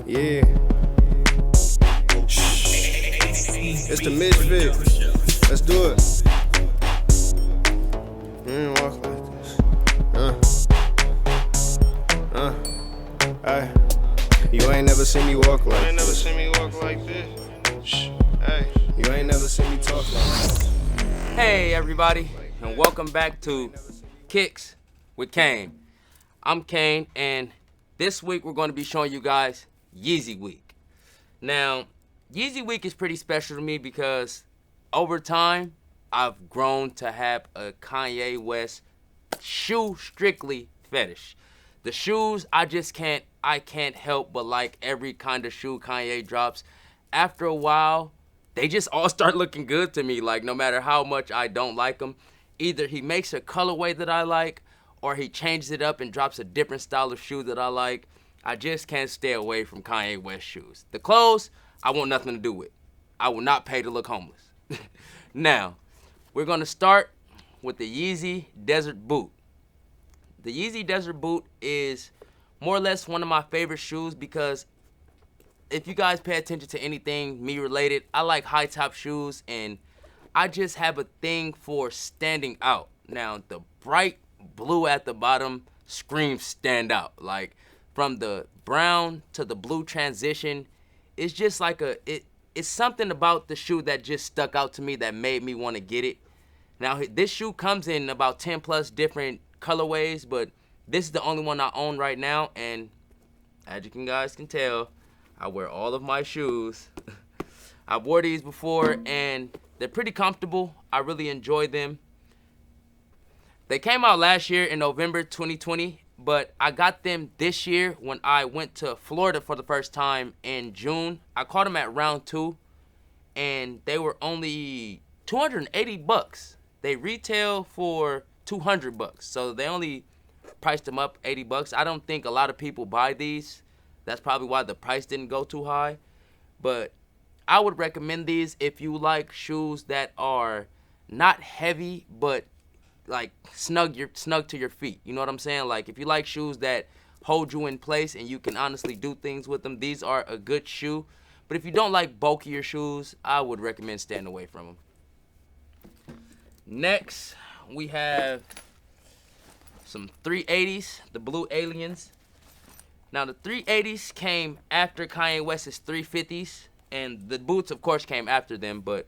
Yeah. It's the misfit. Let's do it. You ain't walk like this. Ay. You ain't never seen me walk like this. You ain't never seen me walk like this. Hey. You ain't never seen me talk like this. Hey everybody, and welcome back to Kicks with Kane. I'm Kane, and this week we're going to be showing you guys Yeezy Week. Now, Yeezy Week is pretty special to me because over time, I've grown to have a Kanye West shoe strictly fetish. The shoes, I can't help but like every kind of shoe Kanye drops. After a while, they just all start looking good to me. Like, no matter how much I don't like them, either he makes a colorway that I like, or he changes it up and drops a different style of shoe that I like. I just can't stay away from Kanye West shoes. The clothes, I want nothing to do with. I will not pay to look homeless. Now, we're going to start with the Yeezy Desert Boot. The Yeezy Desert Boot is more or less one of my favorite shoes because if you guys pay attention to anything me related, I like high top shoes and I just have a thing for standing out. Now, the bright blue at the bottom screams stand out. Like, from the brown to the blue transition, it's just like it's something about the shoe that just stuck out to me that made me want to get it. Now, this shoe comes in about 10 plus different colorways, but this is the only one I own right now, and as you guys can tell, I wear all of my shoes. I've wore these before, and they're pretty comfortable. I really enjoy them. They came out last year in November 2020, but I got them this year when I went to Florida for the first time in June. I caught them at round 2, and they were only $280. They retail for $200, so they only priced them up $80. I don't think a lot of people buy these. That's probably why the price didn't go too high. But I would recommend these if you like shoes that are not heavy, but like snug to your feet. You know what I'm saying? Like, if you like shoes that hold you in place and you can honestly do things with them, these are a good shoe. But if you don't like bulkier shoes, I would recommend staying away from them. Next, we have some 380s, the Blue Aliens. Now, the 380s came after Kanye West's 350s, and the boots, of course, came after them, but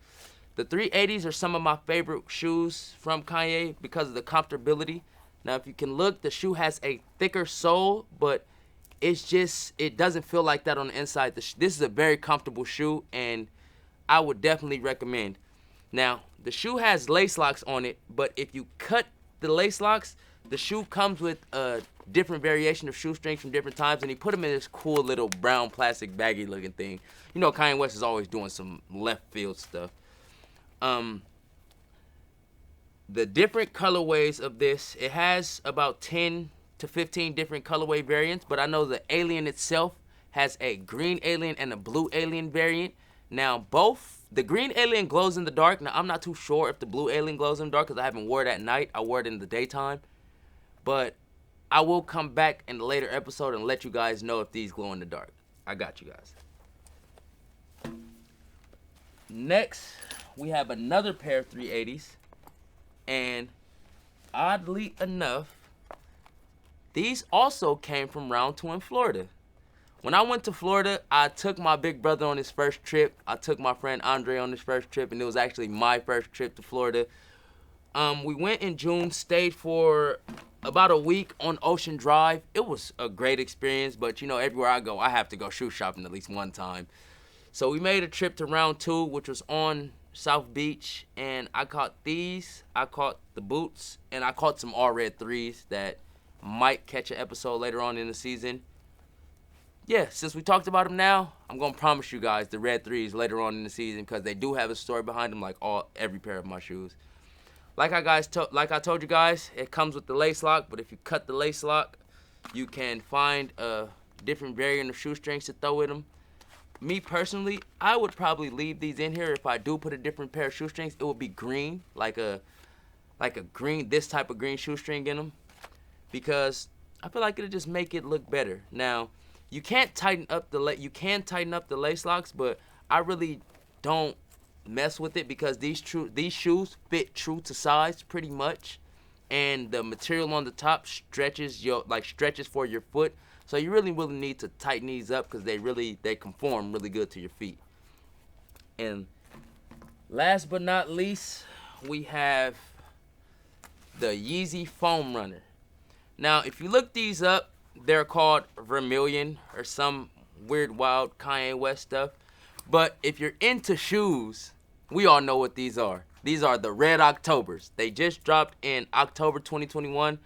the 380s are some of my favorite shoes from Kanye because of the comfortability. Now, if you can look, the shoe has a thicker sole, but it doesn't feel like that on the inside. This is a very comfortable shoe, and I would definitely recommend. Now, the shoe has lace locks on it, but if you cut the lace locks, the shoe comes with a different variation of shoestrings from different times, and he put them in this cool little brown plastic baggy looking thing. You know, Kanye West is always doing some left field stuff. The different colorways of this, it has about 10 to 15 different colorway variants, but I know the Alien itself has a green Alien and a blue Alien variant. Now, the green Alien glows in the dark. Now, I'm not too sure if the blue Alien glows in the dark because I haven't worn it at night. I wore it in the daytime. But I will come back in a later episode and let you guys know if these glow in the dark. I got you guys. Next, we have another pair of 380s. And oddly enough, these also came from round 2 in Florida. When I went to Florida, I took my big brother on his first trip. I took my friend Andre on his first trip, and it was actually my first trip to Florida. We went in June, stayed for about a week on Ocean Drive. It was a great experience, but you know, everywhere I go, I have to go shoe shopping at least one time. So we made a trip to round 2, which was on South Beach, and I caught these. I caught the boots, and I caught some all red 3s that might catch an episode later on in the season. Yeah, since we talked about them now, I'm going to promise you guys the red 3s later on in the season because they do have a story behind them like every pair of my shoes. Like I told you guys, it comes with the lace lock, but if you cut the lace lock, you can find a different variant of shoestrings to throw with them. Me personally, I would probably leave these in here. If I do put a different pair of shoestrings, it would be green, like a green, this type of green shoestring in them, because I feel like it'll just make it look better. Now, You can't tighten up the lace locks, but I really don't mess with it because these shoes fit true to size pretty much, and the material on the top stretches for your foot. So you really need to tighten these up because they conform really good to your feet. And last but not least, we have the Yeezy Foam Runner. Now, if you look these up, they're called Vermilion or some weird, wild Kanye West stuff. But if you're into shoes, we all know what these are. These are the Red Octobers. They just dropped in October 2021.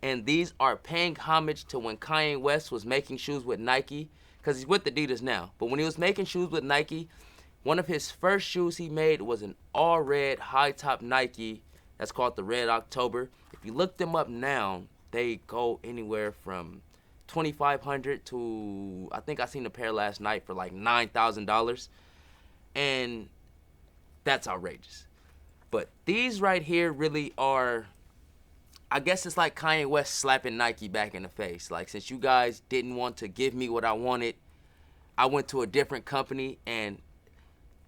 And these are paying homage to when Kanye West was making shoes with Nike. Because he's with Adidas now. But when he was making shoes with Nike, one of his first shoes he made was an all-red, high-top Nike. That's called the Red October. If you look them up now, they go anywhere from $2,500 to, I think I seen a pair last night for like $9,000. And that's outrageous. But these right here really are, I guess it's like Kanye West slapping Nike back in the face. Like, since you guys didn't want to give me what I wanted, I went to a different company and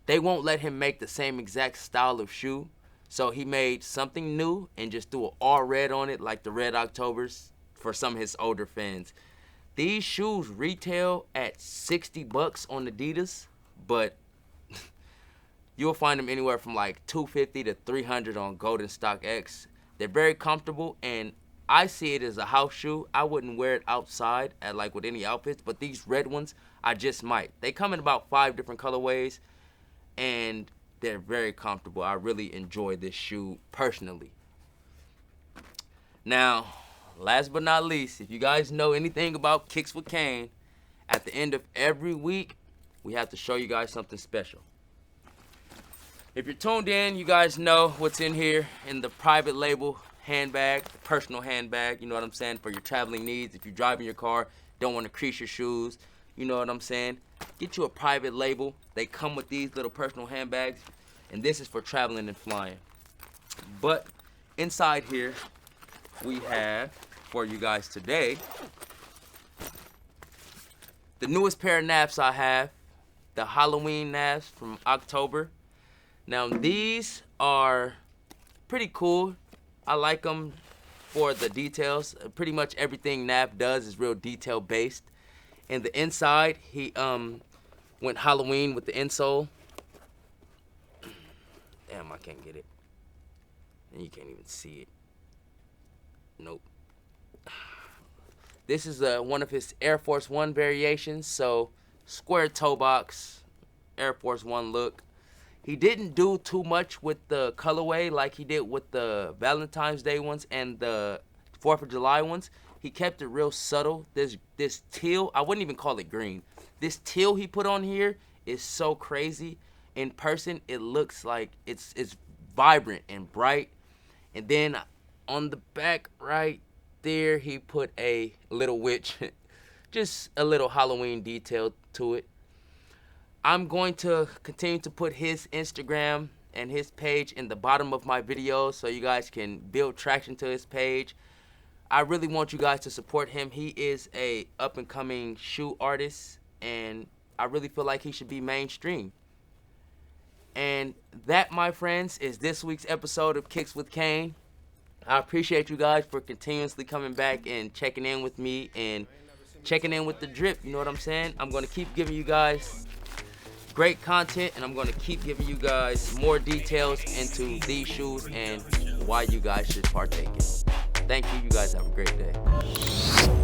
they won't let him make the same exact style of shoe. So he made something new and just threw an all red on it, like the Red Octobers, for some of his older fans. These shoes retail at $60 on Adidas, but you'll find them anywhere from like $250 to $300 on Golden Stock X. They're very comfortable, and I see it as a house shoe. I wouldn't wear it outside with any outfits, but these red ones, I just might. They come in about 5 different colorways, and they're very comfortable. I really enjoy this shoe personally. Now, last but not least, if you guys know anything about Kicks with Kane, at the end of every week, we have to show you guys something special. If you're tuned in, you guys know what's in here in the private label handbag, the personal handbag, you know what I'm saying, for your traveling needs. If you're driving your car, don't want to crease your shoes, you know what I'm saying, get you a private label. They come with these little personal handbags, and this is for traveling and flying. But inside here, we have for you guys today the newest pair of naps I have, the Halloween naps from October. Now, these are pretty cool. I like them for the details. Pretty much everything Nap does is real detail based. And the inside, he went Halloween with the insole. Damn, I can't get it. And you can't even see it. Nope. This is one of his Air Force One variations. So, square toe box, Air Force One look. He didn't do too much with the colorway like he did with the Valentine's Day ones and the 4th of July ones. He kept it real subtle. This teal, I wouldn't even call it green. This teal he put on here is so crazy. In person, it looks like it's vibrant and bright. And then on the back right there, he put a little witch, just a little Halloween detail to it. I'm going to continue to put his Instagram and his page in the bottom of my videos so you guys can build traction to his page. I really want you guys to support him. He is a up-and-coming shoe artist, and I really feel like he should be mainstream. And that, my friends, is this week's episode of Kicks with Kane. I appreciate you guys for continuously coming back and checking in with me and checking in with the drip. You know what I'm saying? I'm going to keep giving you guys great content, and I'm going to keep giving you guys more details into these shoes and why you guys should partake in. Thank you. You guys have a great day.